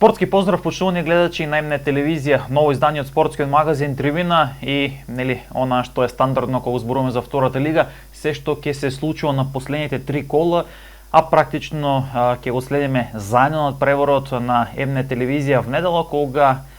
Спортски поздрав, почитувани гледачи на МН телевизија, ново издание од спортскиот магазин Тривина и она што е стандардно кога зборуваме за втората лига, се што ќе се случува на последните 3 кола, а практично ќе го следиме заедно над преворот на МН телевизија в недела кога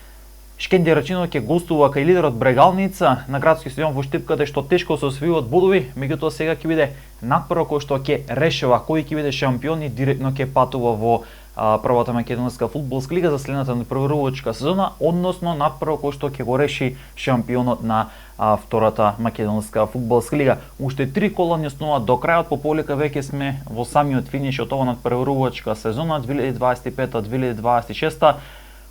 Шкендија Рачиново ќе гостува кај лидерот Брегалница на градски стадион во Штип, каде што тешко се освојуваат бодови, меѓутоа сега ќе биде надпрво кој што ќе решава кој ќе биде шампион и директно ќе патува во првата македонска фудбалска лига за следната надпреварувачка сезона, односно надпрво кој што ќе го реши шампионот на втората македонска фудбалска лига. Уште 3 кола ни остануваат до крајот, по полека веќе сме во самиот финиш од оваа надпреварувачка сезона 2025-2026.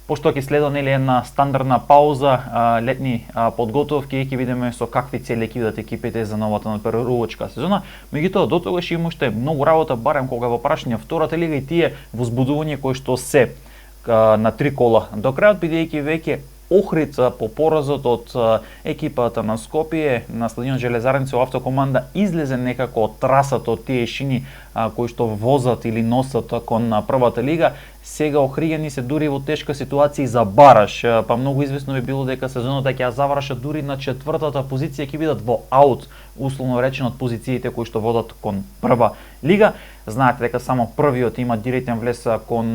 Пошто ќе следува една стандардна пауза, летни подготовки, ќе видиме со какви цели ќе бидат екипите за новата надпреварувачка сезона. Меѓутоа до тогаш има уште многу работа, барем кога во прашање втората лига и тие возбудувања кои што се на 3 кола до крајот, бидејќи веќе Охрид по поразот од екипата на Скопје на стадион Железарница автокоманда излезе некако од трасата од тие шини кои што возат или носат кон првата лига. Сега охриѓани се дури во тешка ситуација за бараш, па многу известно би било дека сезоната ќе ја завршат дури на 4-та позиција, ќе бидат во аут, условно речено од позициите кои што водат кон прва лига. Знаете дека само првиот има директен влез кон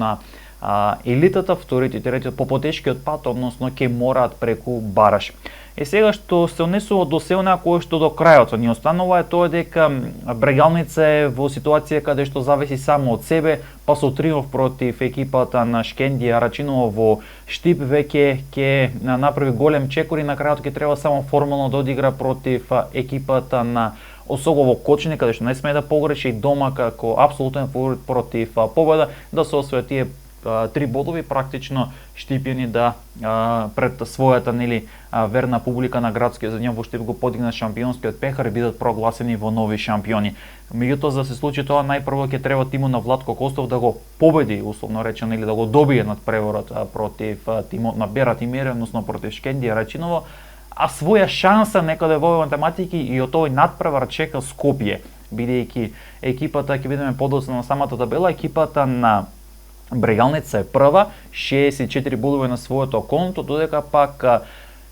елитата, вториот и третиот по потешкиот пат, односно ќе мораат преку бараш. Е сега што се однесува до селна кој што до крајот ни останува е тоа дека Брегалница е во ситуација каде што зависи само од себе, па со триумф против екипата на Шкендија Рачиново во Штип веќе ќе направи голем чекор и на крајот ќе треба само формално да одигра против екипата на Осогово Кочине, каде што не смее да погреши и дома како апсолутен фаворит против победа да се освојат тие 3 бодови, практично Штипјани да пред својата верна публика на градскиот стадион во Штип го подигнат шампионскиот пехар и бидат прогласени во нови шампиони. Меѓутоа за да се случи тоа најпрво ќе треба тимот на Владко Костов да го победи, условно речено, или да го добие над преворот против тимот на Берат Имери, односно против Шкендија Рачиново, а своја шанса некаде во овој математики и од овој надпревар чека Скопје, бидејќи екипата ќе видиме подоцна на самата табела, екипата на Брегалница е прва, 64 бодови на своето конто, додека пак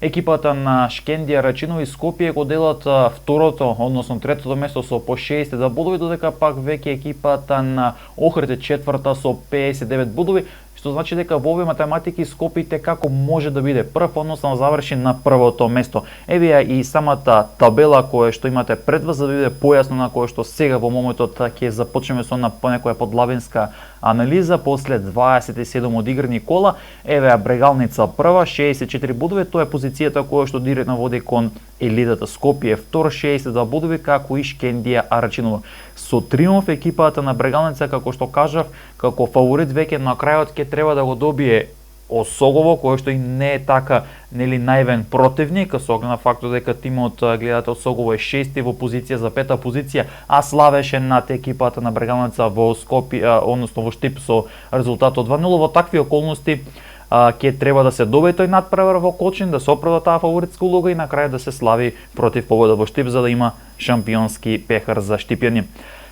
екипата на Шкендија Рачиново и Скопје го делат второто, односно третото место со по 62 бодови, додека пак веќе екипата на Охрид е четврта со 59 бодови, што значи дека во овие математики Скопје како може да биде прв, односно заврши на првото место. Еве ја и самата табела која што имате пред вас, за да биде појасно на која што сега во моментот ќе започнеме со некоја подлабинска анализа после 27 одиграни кола. Еве ја Брегалница прва, 64 бодови, тоа е позицијата која што директно води кон елитата. Скопје втор, 62 бодови, како и Шкендија Рачиново. Со триумф екипата на Брегалница, како што кажав, како фаворит веќе на крајот ќе треба да го добие Осогово, кој што и не е така највен противник, со оглед на фактот дека тимот гледате Осогово е 6 во позиција за 5-та позиција, а славеше над екипата на Брегалница во Скопје, односно во Штип со резултат од 2-0. Во такви околности ќе треба да се добие тој надпревар во Кочин, да се оправда таа фаворитска улога и на крај да се слави против победа во Штип за да има шампионски пехар за штипјани.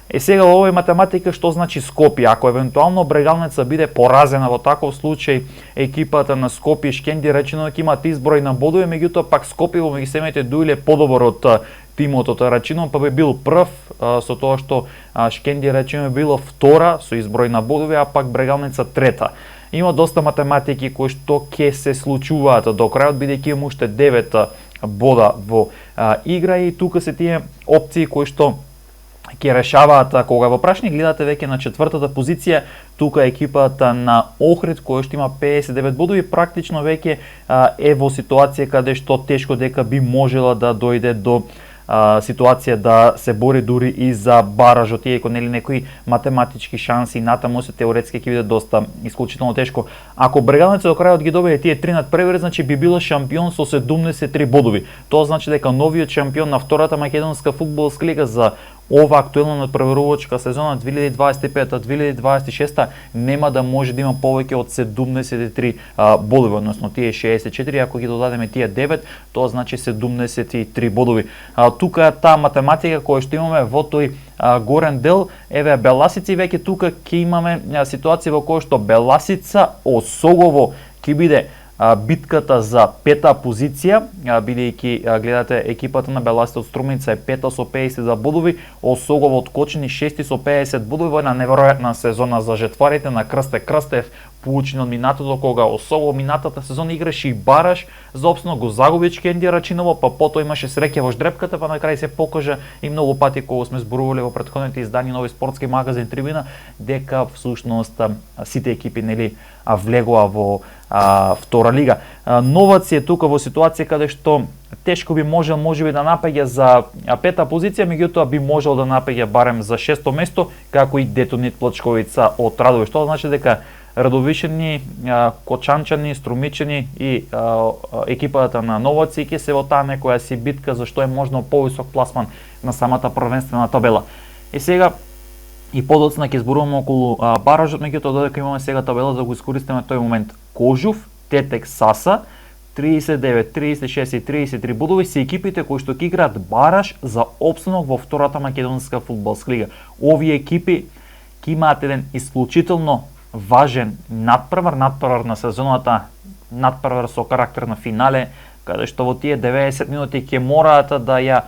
Е сега во овој математика што значи Скопје? Ако евентуално Брегалница биде поразена во таков случај, екипата на Скопје и Шкендија Рачиново ќе имаат изброј на бодови, меѓутоа пак Скопје во меѓу семејте дуиле подобар од тимот од Рачиново, па би бил прв со тоа што Шкендија Рачиново било втора со изброј на бодови, а пак Брегалница трета. Има доста математики кои што ќе се случуваат до крајот, бидејќи има уште 9 бода во игра и тука се тие опции кои што ќе решаваат кога во прашање гледате веќе на четвртата позиција, тука екипата на Охрид која што има 59 бодови, практично веќе е во ситуација каде што тешко дека би можела да дојде до ситуација да се бори дури и за баражот, иако некои математички шанси натаму се теоретски ќе биде доста исклучително тешко. Ако Брегалница до крајот ги добие тие 3 надпревари, значи би било шампион со 73 бодови. Тоа значи дека новиот шампион на втората македонска фудбалска лига за ова актуелна надпреварувачка сезона 2025-2026 нема да може да има повеќе од 73 бодови, односно тие 64, ако ги додадеме тие 9, тоа значи 73 бодови. Тука таа математика која што имаме во тој горен дел, еве Беласици, веќе тука ќе имаме ситуација во која што Беласица Осогово ќе биде битката за пета позиција, бидејќи гледате екипата на Беласица од Струмица е пета со 50 бодови, Осогово од Кочани шести со 50 бодови, во една неверојатна сезона за жетварите на Крсте Крстев, поучени од минатото, кога Осогово минатата сезона играше и бараш за опстанок, го загуби Шкенди Рачиново, па потоа имаше среќа во ждрепката, па на крај се покажа и многу пати кога сме зборувале во претходните издања Нови спортски магазин Трибина, дека всушност сите екипи нели влегоа во втора лига. Новац е тука во ситуација каде што тешко би можел можеби да напаѓа за пета позиција, меѓутоа би можел да напаѓа барем за шесто место, како и Детонит Плачковица од Радовиш. Тоа значи дека Радовишани, Кочанчани, Струмичани и екипата на Новаци ќе се во таа некоја си битка за што е можно повисок пласман на самата првенствена табела. И сега и подоцна ќе зборуваме околу баражот, меѓутоа додека имаме сега табела да го искористиме тој момент. Кожув, Тетек, Саса 39, 36 и 33 бодови се екипите кои што ќе играат бараж за опстанок во втората македонска фудбалска лига. Овие екипи ќе имаат еден исклучително важен надпревар на сезоната, надпревар со карактер на финале, каде што во тие 90 минути ќе мораат да ја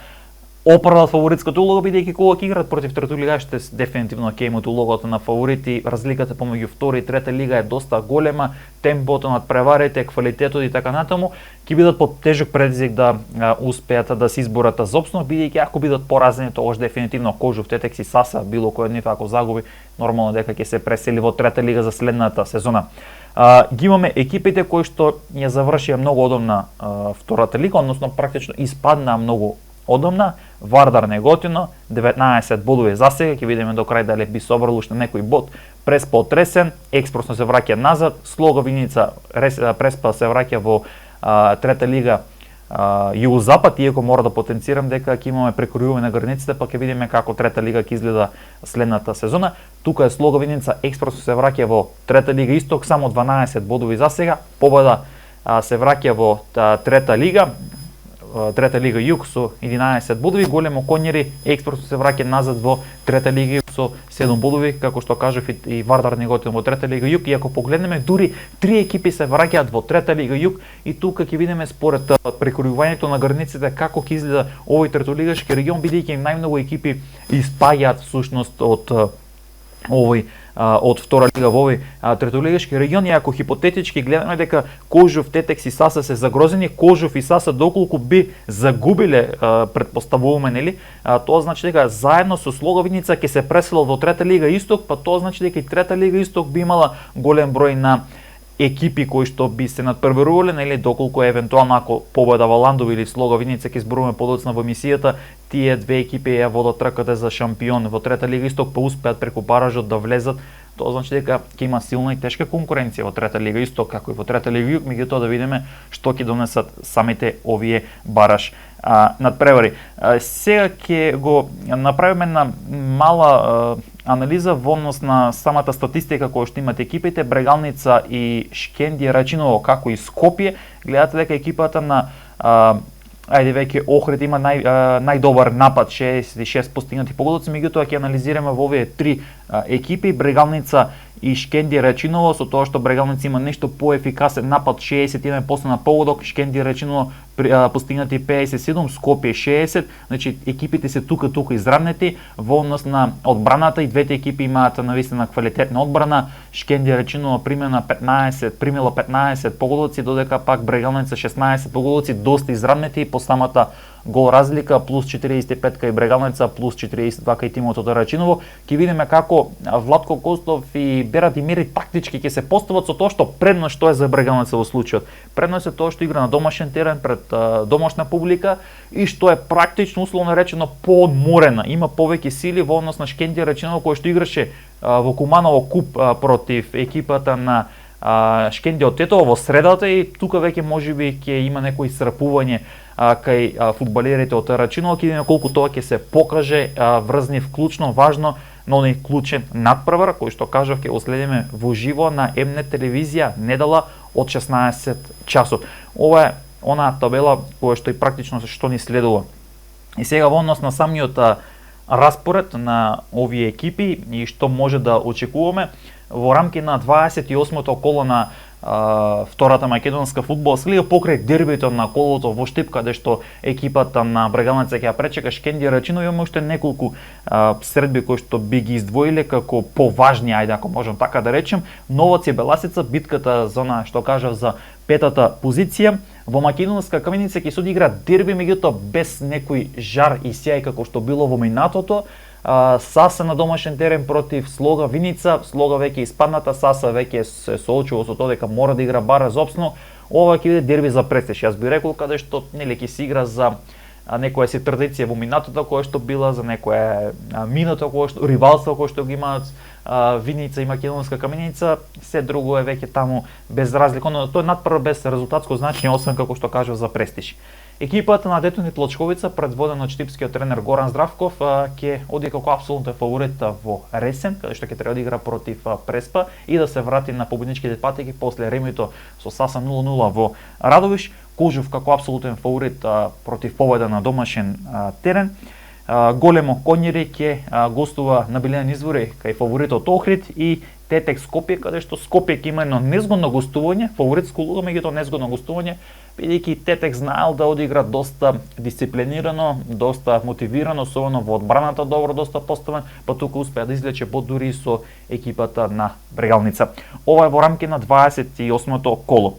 оправдат фаворитската улога, бидејќи кога ќе играат против третолигашите дефинитивно ќе имаат улогата на фаворити, разликата помеѓу втора и трета лига е доста голема, темпото над преварите, квалитетот и така натаму ќе бидат под тежок предизвик да успеат да се изборат за опстанок, бидејќи ако бидат поразени тогаш дефинитивно Кожув, Тетек и Саса, било кој од нив ако загуби, нормално дека ќе се пресели во трета лига за следната сезона. Ги имаме екипите кои што ја завршија многу одомна втората лига, односно практично испаднаа многу одомна. Вардар Неготино 19 бодови за сега, ќе видиме до крај дали би собрал уште некој бод. Преспа Тресен експресно се враќа назад, Слога Виница Преспа се враќа во трета лига Југозапад, иако мора да потенцирам дека ќе имаме прекројување на границите, па ќе видиме како трета лига ќе изгледа следната сезона. Тука е Слога Виница експресно се враќа во трета лига Исток, само 12 бодови за сега. Победа се враќа во трета лига Југ со 11 бодови, Големо Конјери експресно се враќа назад во трета лига со 7 бодови, како што кажав и Вардар Неготино во трета лига Југ. И ако погледнеме, дури 3 екипи се враќаат во трета лига Југ и тука ќе видиме според прекројувањето на границите како ќе изгледа овој третолигашки регион, бидејќи најмногу екипи испаѓаат всушност од овој од втора лига во овој третолигашки регион. И ако хипотетички гледаме дека Кожув, Тетекс и Саса се загрозени, Кожув и Саса доколку би загубиле, претпоставуваме, нели, тоа значи дека заедно со Слога Виница ќе се преселат во трета лига Исток, па тоа значи дека и трета лига Исток би имала голем број на екипи кои што би се надпреварувале, нели, доколку евентуално ако победа во Ландови или Слога Виница ќе зборуваме подоцна во емисијата, тие две екипи ја водат трката за шампион во трета лига Исток, па успеат преку баражот да влезат. Тоа значи дека ќе има силна и тешка конкуренција во трета лига Исток, како и во трета лига Југ, меѓутоа да видиме што ќе донесат самите овие бараж надпревари. Сега ќе го направиме една мала анализа во однос на самата статистика која што имат екипите. Брегалница и Шкенди Рачиново, како и Скопје, гледате дека екипата на ајде веќе Охрид има најдобар напад, 66 постигнати погодоци, меѓутоа ќе анализираме во овие три екипи, Брегалница и Шкенди Рачиново, со тоа што Брегалница има нешто поефикасен напад, 61 на погодок, Шкенди Рачиново постигнати 57, Скопје 60, значи екипите се тука изравнети во однос на одбраната и двете екипи имаат навистина квалитетна одбрана. Шкенди Рачиново примила 15 погодоци, додека пак Брегалница 16 погодоци, доста изравнети по самата гол разлика, плюс 45 кај Брегалница, плюс 42 кај тимот од Рачиново. Ќе видиме како Владко Костов и Берат Имири тактички ќе се постават со тоа што предност што е за Брегалница во случајот. Предност е тоа што игра на домашен терен пред домашна публика и што е практично условно речено поодморена. Има повеќе сили во однос на Шкенди Рачиново кој што играше во Куманово куп против екипата на Шкенди од Тетово во средата и тука веќе можеби ќе има некој исцрпување кај фудбалерите од Рачиново, ќе видиме колку тоа ќе се покаже врзни вклучно важно на оној клучен натпревар кој што кажав ќе го следиме во живо на МНЕТ телевизија недела од 16 часот. Ова е онаа табела која што и практично што ни следува. И сега во однос на самиот распоред на овие екипи и што може да очекуваме во рамки на 28-то коло на втората македонска фудбалска лига покрај дербито на колото во Штип, каде што екипата на Брегалница ќе ја пречека Шкендија Рачиново. Имаме уште неколку средби кои што би ги издвоиле како поважни, ајде ако можам така да речем. Новаци Беласица, битката за она што кажав за петата позиција. Во Македонска Каменица ќе се одигра дерби, меѓутоа без некој жар и сјај како што било во минатото. Саса на домашен терен против Слога Виница. Слога веќе испадната, Саса веќе се соочува со тоа дека мора да игра Бараш опсно. Ова ќе биде дерби за престиж. Јас би рекол каде што нели ќе се игра за некоја си традиција во минатото која што била, за некоја минато која што ривалство кој што ги имаат Виница и Македонска Каменица. Се друго е веќе таму без разлика, но тој надпрв без резултатско значење, освен како што кажав за престиж. Екипата на Детонит Лочковица, предводена од штипскиот тренер Горан Здравков, ќе оди како апсолутен фаворит во Ресен, каде што ќе треба да игра против Преспа и да се врати на победничките патеки после ремито со Саса 0-0 во Радовиш. Кожув како апсолутен фаворит против победа на домашен терен. Големо Конјери ќе гостува на Билен извори кај фаворитот Охрид и Тетек Скопје, каде што Скопје ќе има едно незгодно гостување, фаворитско улога, меѓутоа незгодно гостување, бидејќи Тетек знаел да одигра доста дисциплинирано, доста мотивирано, особено во одбраната добро доста поставен, па тука успеа да извлече бод дури со екипата на Брегалница. Ова е во рамки на 28-то коло.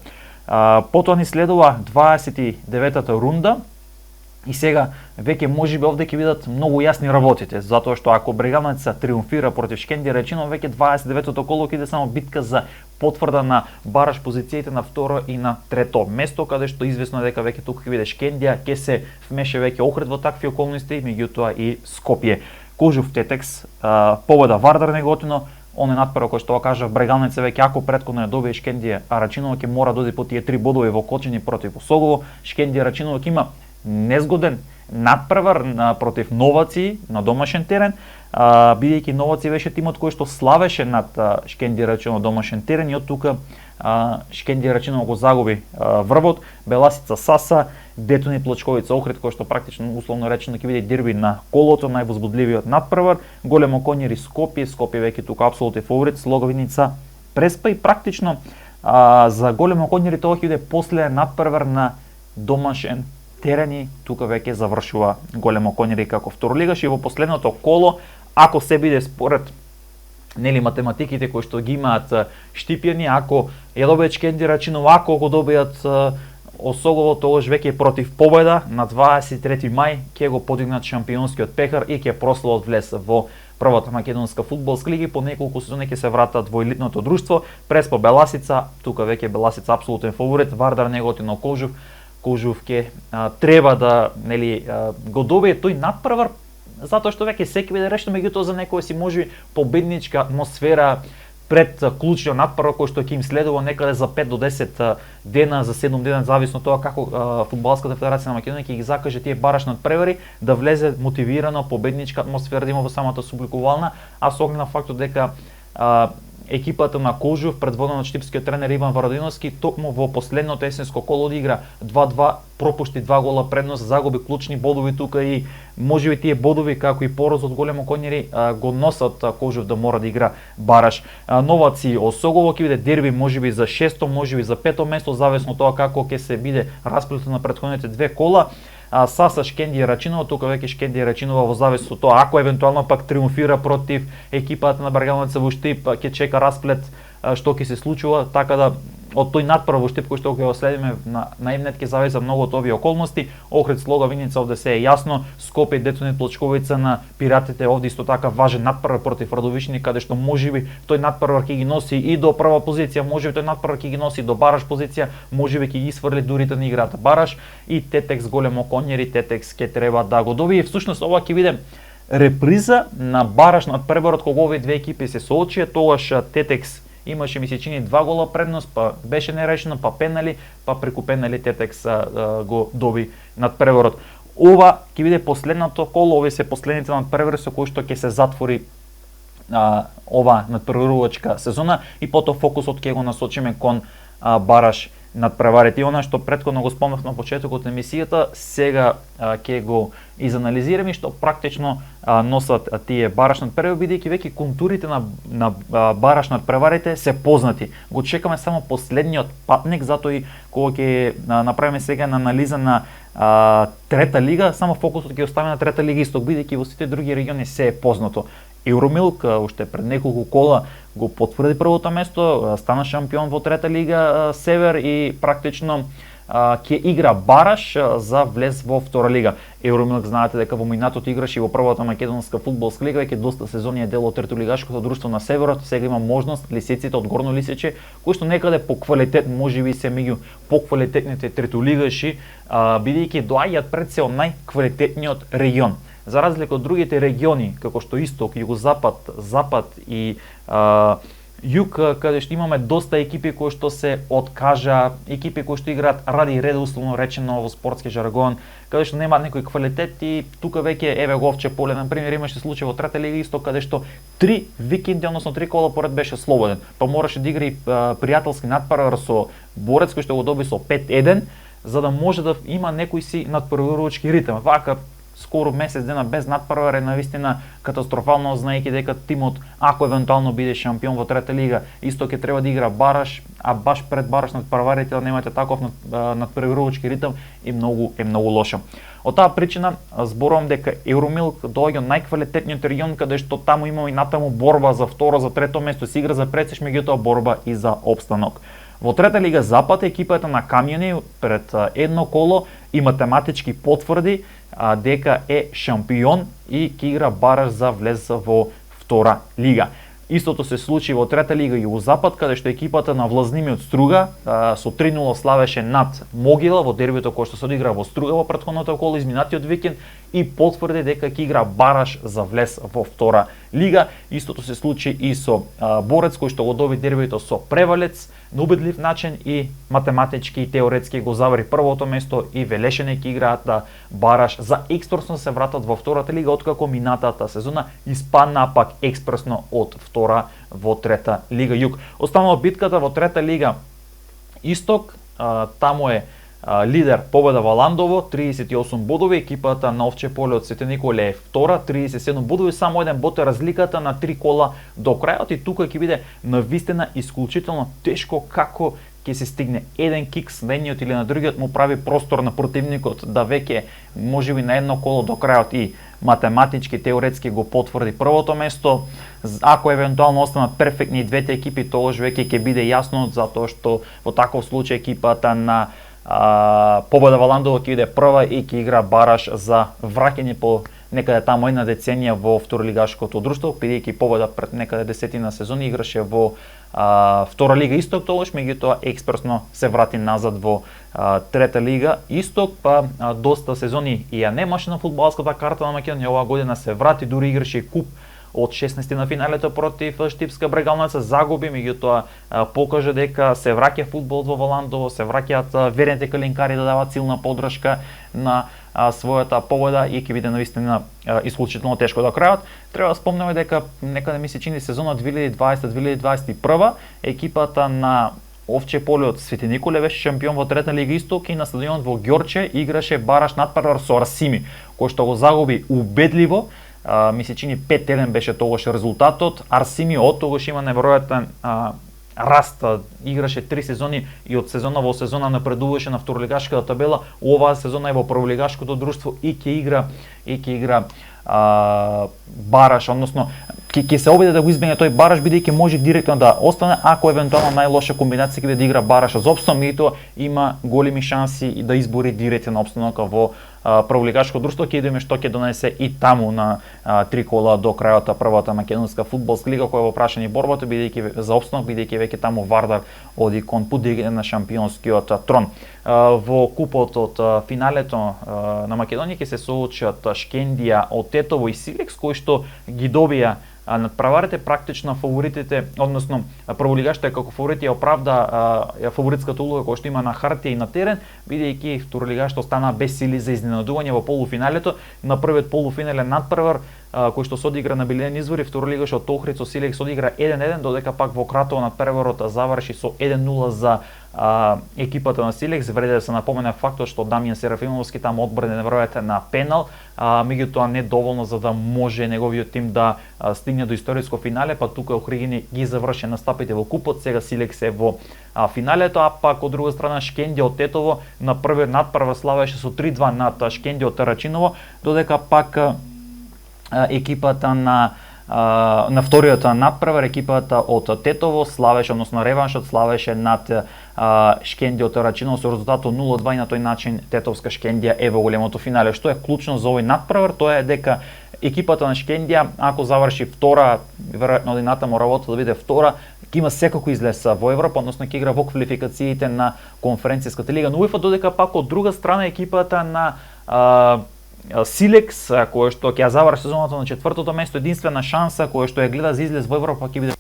Потоа ни следува 29-та рунда. И сега веќе можеби овде ќе видат многу јасни работите, затоа што ако Брегалница триумфира против Шкендија Рачиново, веќе 29-то коло ќе иде само битка за потврда на Бараш позициите на второ и на трето место, каде што известно е дека веќе тука ќе биде Шкендија, ќе се вмеше веќе Охрид во такви околности, меѓутоа и Скопје. Кожув Тетекс, победа Вардар неготино, оној надпрв кој што кажа Брегалница веќе ако претходно ја добие Шкендија, а Рачиново ќе мора да оди по тие 3 бодови во Кочани против Осогово. Шкендија Рачиново ќе има незгоден надпревар против Новаци на домашен терен, бидејќи Новаци беше тимот кој што славеше над Шкендија Рачиново домашен терен и од тука Шкендија Рачиново го загуби врвот. Беласица Саса, Детонит Лочковица Охрид, кој што практично условно речено ќе биде дерби на колото, највозбудливиот надпревар. Големо Конјери Скопје, Скопје веќе тука апсолутен фаворит, Слога Виница Преспа и практично за Големо Конјери тоа ќе биде после надпревар на домашен терени, тука веќе завршува Големо Конјери како второлигаш и во последното коло, ако се биде според нели математиките кои што ги имаат Штипјани, ако ја добијат Шкендија Рачиново, ако го добијат Осогово, тогаш веќе против победа на 23 мај ќе го подигнат шампионскиот пехар и ќе прослават влез во првата македонска фудбалска лига. По неколку сезони ќе се вратат во елитното друштво. Преспа Беласица, тука веќе Беласица апсолутен фаворит, Вардар Неготино Кожув. Кожув ќе треба да нели го добие тој надпревар, затоа што веќе секој биде решено, меѓутоа за некој си може победничка атмосфера пред клучниот надпревар кој што ќе им следува некаде за 5 до 10 дена, за 7 дена, зависно тоа како фудбалската федерација на Македонија ќе ги закаже тие бараш надпревари, да влезе мотивирано победничка атмосфера да има во самата субликувална, а со оглед на фактот дека екипата на Кожув, предводена од штипскиот тренер Иван Варадиновски, токму во последното есенско коло одигра 2-2, пропушти 2 гола предност, загуби клучни бодови тука и можеби тие бодови како и пораз од Големо Конјери го носат Кожув да мора да игра бараш. Новаци Осогово ќе биде дерби можеби за 6-то, можеби за 5-то место, зависно тоа како ќе се биде расплетот на претходните две кола. Саса Шкендија Рачиново, тука веќе Шкендија Рачиново во зависност од тоа ако евентуално пак триумфира против екипата на Брегалница во Штип, ќе чека расплет што ќе се случува, така да од тој надпрв во Штип кој што ќе го следиме на МНЕТ ќе зависи многу од овие околности. Охрид Слога Виница овде се е јасно, Скопје Детонит Лочковица на Пиратите овде исто така важен надпрв против Радовишни, каде што можеби тој надпрв ќе ги носи и до прва позиција, можеби тој надпрв ќе ги носи до бараш позиција, можеби ќе ги сврли дури да не играат бараш и Тетекс Големо Конјери, Тетекс ќе треба да го добие. Всушност ова ќе биде реприза на бараш надпреварот кога овие две екипи се соочија, тогаш Тетекс имаше ми се чини 2 гола предност, па беше нерешено, па пенали, па преку пенали Тетекс го доби надпреварот. Ова ќе биде последното коло, овие се последните надпревари со кои што ќе се затвори ова надпреварувачка сезона и потоа фокусот ќе го насочиме кон бараш надпреварите. И она што претходно го спомнав на почетокот на емисијата, сега ќе го изанализираме што практично носат тие бараш надпревари, бидејќи веќе контурите на бараш надпреварите се познати. Го чекаме само последниот патник, затоа и кога ќе направиме сега на анализа на трета лига, само фокусот ќе остави на трета лига Исток, бидејќи во сите други региони се е познато. Евромилк уште пред неколку кола го потврди првото место, стана шампион во трета лига Север и практично ќе игра бараш за влез во втора лига. Евромилк знаете дека во минатот играше и во првата македонска фудбалска лига, веќе доста сезони е дел од третолигашкото друштво на Северот, сега има можност лисиците од Горно Лисиче, кои што некаде по квалитет можеби се меѓу поквалитетните третолигаши, бидејќи доаѓаат пред се од најквалитетниот регион. За разлика од другите региони, како што Исток, Југозапад, Запад и Југ, каде што имаме доста екипи кои што се откажа, екипи кои што играат ради ред, условно речено во спортски жаргон, каде што немаат некој квалитет и тука веќе еве го Овче поле, на пример, имаше случај во трета лига Исток каде што 3 викенди, односно 3 кола поред беше слободен. Па мораше да игра и пријателски надпревар со Борец кој што го доби со 5-1, за да може да има некој си надпреварувачки ритм. Вака скоро месец дена без надпревар е навистина катастрофално, знаејќи дека тимот, ако евентуално биде шампион во трета лига, исто ќе треба да игра бараш, а баш пред бараш надпреварите да немате таков надпреварувачки ритм и е многу лошо. Од таа причина зборувам дека Евромилк доаѓа најквалитетниот регион, каде што таму има и натаму борба за второ, за трето место, се игра за пресеш, меѓутоа борба и за опстанок. Во трета лига Запад екипата на Камјани пред едно коло и математички потврди дека е шампион и ќе игра бараш за влез во втора лига. Истото се случи во трета лига Југозапад, каде што екипата на Влазнимиот Струга со 3-0 славеше над Могила во дербито кое што се одигра во Струга во претходното коло изминатиот викенд и потврди дека ќе игра бараш за влез во втора лига. Истото се случи и со Борец кој што го доби дербито со Превалец на убедлив начин и математички и теоретски го завари првото место и Велешене ќе играат бараш за експресно се вратат во втората лига, откако минатата сезона испаднаа пак експресно од втора во трета лига Југ. Останала битката во трета лига Исток, таму е лидер победа Валандово, 38 бодови, екипата на Овче поле од Свети Николе е втора, 37 бодови, само еден бод е разликата на 3 кола до крајот и тука ќе биде навистина исклучително тешко како ќе се стигне еден кикс на едниот или на другиот му прави простор на противникот да веќе можеби на едно коло до крајот и математички, теоретски го потврди првото место. Ако евентуално останат перфектни двете екипи, тогаш веќе ќе биде јасно, затоа што во таков случај екипата на Победа Валандово ќе иде прва и ќе игра бараш за враќање по некаде таму една деценија во второлигашкото друштво, бидејќи Победа пред некаде десетина сезони играше во втора лига Исток, тогаш меѓутоа експресно се врати назад во трета лига Исток, па доста сезони и ја немаше на фудбалската карта на Македонија, оваа година се врати, дури играше и куп од 16 на финалето против Штипска Брегалница, загуби, меѓутоа покажа дека се враќа фудбалот во Валандово, се враќаат верните калинкари да даваат силна поддршка на својата Победа и ќе биде навистина исклучително тешко до крајот. Треба да спомнеме дека некаде ми се чини сезона 2020-2021 екипата на Овче поле од Свети Николе беше шампион во трета лига Исток и на стадионот во Ѓорче играше бараш надпревар со Арсими, кој што го загуби убедливо. Ми се чини 5-1 беше тогаш резултатот. Арсими од тогаш има неверојатен раст, играше 3 сезони и од сезона во сезона напредуваше на второлигашката табела. Оваа сезона е во прволигашкото друштво и ќе игра бараш, односно ќе се обиде да го избегне тој бараш, бидејќи може директно да остане, ако евентуално најлоша комбинација ќе биде да игра бараш за опстанок, меѓутоа има големи шанси и да избори директен опстанок во прволигашко друштво, ќе видиме што ќе донесе и таму на 3 кола до крајот првата македонска фудбалска лига која во прашање борбата бидејќи за опстанок, бидејќи веќе таму Вардар оди кон пут на шампионскиот трон. Во купот од финалето на Македонија ќе се соочат Шкендија од Тетово и Силекс, кои што ги добија надпреварите, практично фаворитите, односно прволигашите како фаворити ја оправда фаворитската улога која што има на хартија и на терен, бидејќи второлигашите остана без сили за изненадување во полуфиналето. На првиот полуфинален надпревар кој што се одигра на Билен извори, второлигашот Охрид со Силекс се одигра 1-1, додека пак во Кратово надпреварот заврши со 1-0 за екипата на Силекс. Вреди да се напомене фактот што Дамјан Серафимовски там одбране неверојатен на пенал, меѓутоа не доволно за да може неговиот тим да стигне до историско финале, па тука Охридини ги заврши настапите во купот, сега Силекс е во финалето, а пак од друга страна Шкендија од Тетово на првиот надпревар славеше со 3-2 над Шкендија од Тарачиново, додека пак екипата на вториот надпревар, екипата од Тетово славеше, односно реваншот славеше над Шкендија од Тарачиново со резултатот 0-2 и на тој начин тетовска Шкендија е во големото финале. Што е клучно за овој надпревар, тоа е дека екипата на Шкендија, ако заврши втора, веројатно од натаму работа да биде втора, ќе има секако излез во Европа, односно ќе игра во квалификациите на конференцијската лига на УЕФА, додека пак од друга страна екипата на Силекс, кој што ќе ја заврши сезоната на четвртото место, единствена шанса која што ја гледа за излез во Европа ќе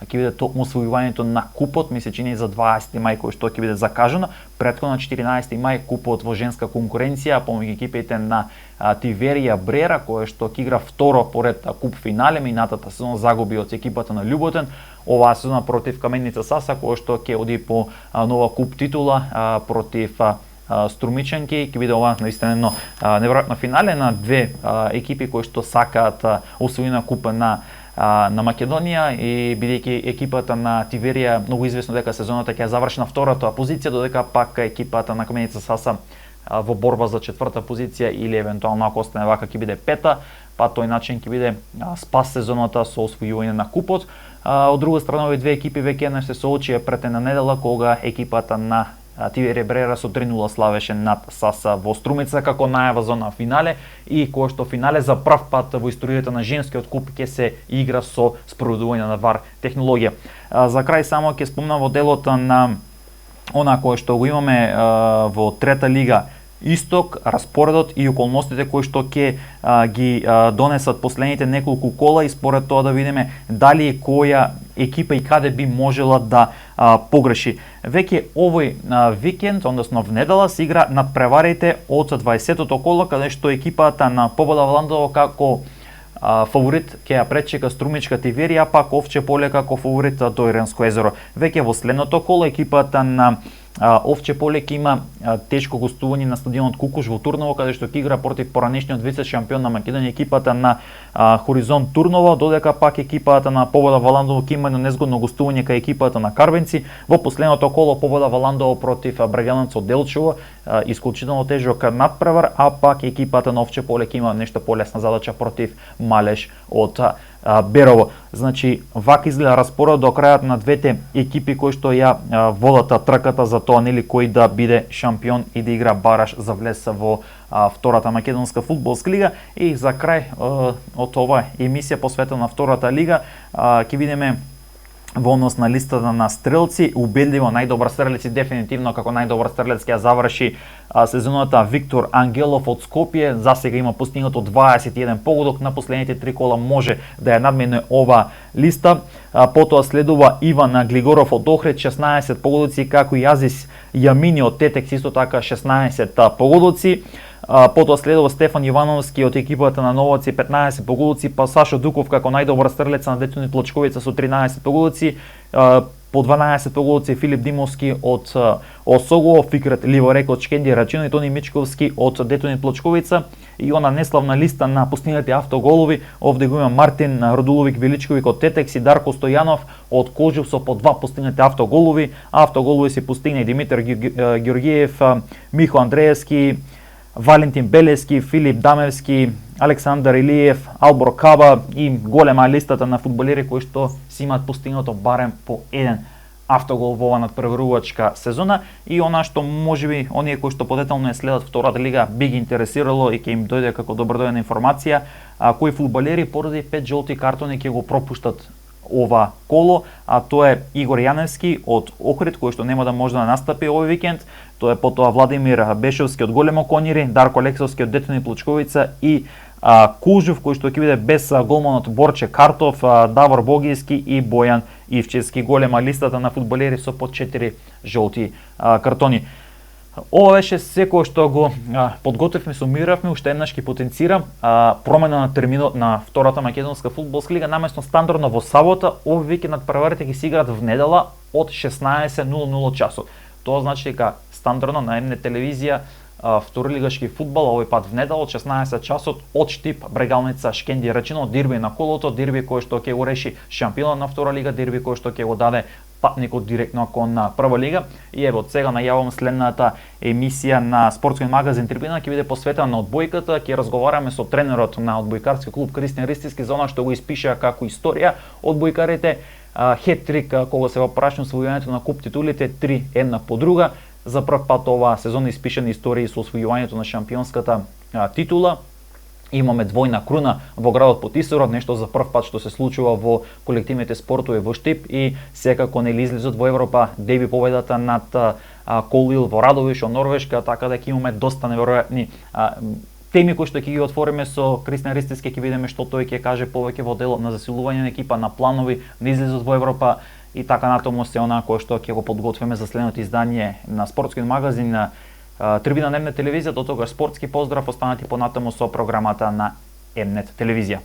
биде токму освојувањето на купот, ми се чини за 20 мај кој што ќе биде закажано, претходно на 14 мај купот во женска конкуренција помеѓу екипите на Тиверија Брера, кој што ќе игра второ поред куп финале, минатата сезона загуби од екипата на Љуботен, оваа сезона против Каменица Саса, кој што ќе оди по нова куп титула против Струмичанки. Ќе биде ова наистина едно неверојатно финале на две екипи кои што сакаат освојена купа на Македонија, и бидејќи екипата на Тиверија многу известно дека сезоната ќе заврши на втората позиција, додека пак екипата на Каменица Саса во борба за четврта позиција или евентуално ако остане вака ќе биде пета, па тој начин ќе биде спас сезоната со освојување на купот. Од друга страна овие две екипи веќе се соочија пред една недела кога екипата на Тиверија Брера со 3-0 славеше над Саса во Струмица како најава за на финале, и кој што финале за прв пат во историјата на женскиот куп ќе се игра со спроведување на VAR технологија. За крај само ќе спомнам во делот на она кое што го имаме во трета лига Исток, распоредот и околностите кои што ќе ги донесат последните неколку кола, и според тоа да видиме дали која екипа и каде би можела да погреши. Веќе овој викенд, односно в недела, се игра надпреварите од 20-тото коло, каде што екипата на Побода Валандово како фаворит ќе ја пречека Струмичка Тиверија, пак Овче поле како фаворит Дојренско езеро. Веќе во следното коло екипата на Овче поле ќе има тешко гостување на стадионот Кукуш во Турново, каде што ќе игра против поранешниот вице шампион на Македонија, екипата на Хоризонт Турново, додека пак екипата на Побода Валандово ќе има едно незгодно гостување кај екипата на Карбенци. Во последното коло Побода Валандово против Брагеланци од Делчево, исклучително тежок надпревар, а пак екипата на Овче поле ќе има нешто полесна задача против Малеш од Берово. Значи, вака изгледа распоред до крајот на двете екипи кои што ја водат трката за тоа нели кој да биде шампион и да игра бараш за влез во втората македонска фудбалска лига. И за крај од ова емисија посветена на втората лига ќе видиме во однос на листата на стрелци, убедливо најдобар стрелец и дефинитивно како најдобар стрелец ќе ја заврши сезоната Виктор Ангелов од Скопје. Засега има постигнато 21 погодок, на последните 3 кола може да ја надмине ова листа. Потоа следува Иван Глигоров од Охрид 16 погодоци, како и Азис Јамини од Тетекс исто така 16 погодоци. Потоа следува Стефан Ивановски од екипата на Новаци 15 погодоци, па Сашо Дуков како најдобар стрелец на Детони Плачковица со 13 погодоци, по 12 погодоци Филип Димовски од Осогово, Фикрет Ливорек од Шкендија Рачино и Тони Мичковски од Детони Плачковица. И она неславна листа на постигнати автоголови, овде го има Мартин Родуловик Величковик од Тетекс и Дарко Стојанов од Кожув со по 2 постигнати автоголови. Автоголови се постигна и Димитар Георгиев, Михо Андреевски, Валентин Белески, Филип Дамевски, Александар Илиев, Албор Каба, и голема листата на фудбалери кои што си имаат постигнато барем по еден автогол во оваа надпреварувачка сезона. И она што можеби оние кои што подетално ја следат втората лига би ги интересирало и ќе им дојде како добродојна информација, кои фудбалери поради 5 жолти картони ќе го пропуштат ова коло, а тоа е Игор Јаневски од Охрид, кој што нема да може да настапи овој викенд. Тоа е потоа Владимир Бешовски од Големо Коњири, Дарко Алексовски од Детони Плочковица и Кужов, кој што ќе биде без голманот Борче Картов, Давор Богијски и Бојан Ивчевски. Голема листата на фудбалери со по 4 жолти картони. Ова беше секој што го подготвивме, сумиравме, уште еднаш ќе потенцирам промена на терминот на втората македонска фудбалска лига, наместо стандардно во сабота, овој викенд прварите ги се играат в недела од 16:00 часот. Тоа значи дека стандардно на една телевизија второлигашки фудбал, овој пат в недела од 16 часот од Штип, Брегалница, Шкенди Рачино, дерби на колото, дерби кој што ќе го реши шампионот на втора лига, дерби кој што ќе го даде патникот директно кон прва лига. И ево, сега најавам следната емисија на спортски магазин Трибина ќе биде посветена на одбојката, ќе разговараме со тренерот на одбојкарски клуб Кристијан Ристиски за она што го испиша како историја одбојкарите, хет-трик кога се во прашно освојувањето на куп титулите 3 една по друга. За прв пат оваа сезона испишани истории со освојувањето на шампионската титула. Имаме двојна круна во градот Потисарот, нешто за прв пат што се случува во колективните спортови во Штип и секако нели излизот во Европа деби победата над Колил во Радовиш од Норвешка, така да ќе имаме доста неверојатни теми кои што ќе ги отвориме со Кристијан Ристиски, ќе видиме што тој ќе каже повеќе во делот на засилување на екипа, на планови на излизот во Европа и така натаму се она кој што ќе го подготвиме за следното издание на спортски магазин на Трибина на Емнет телевизија. До тогаш спортски поздрав, останати понатаму со програмата на Емнет телевизија.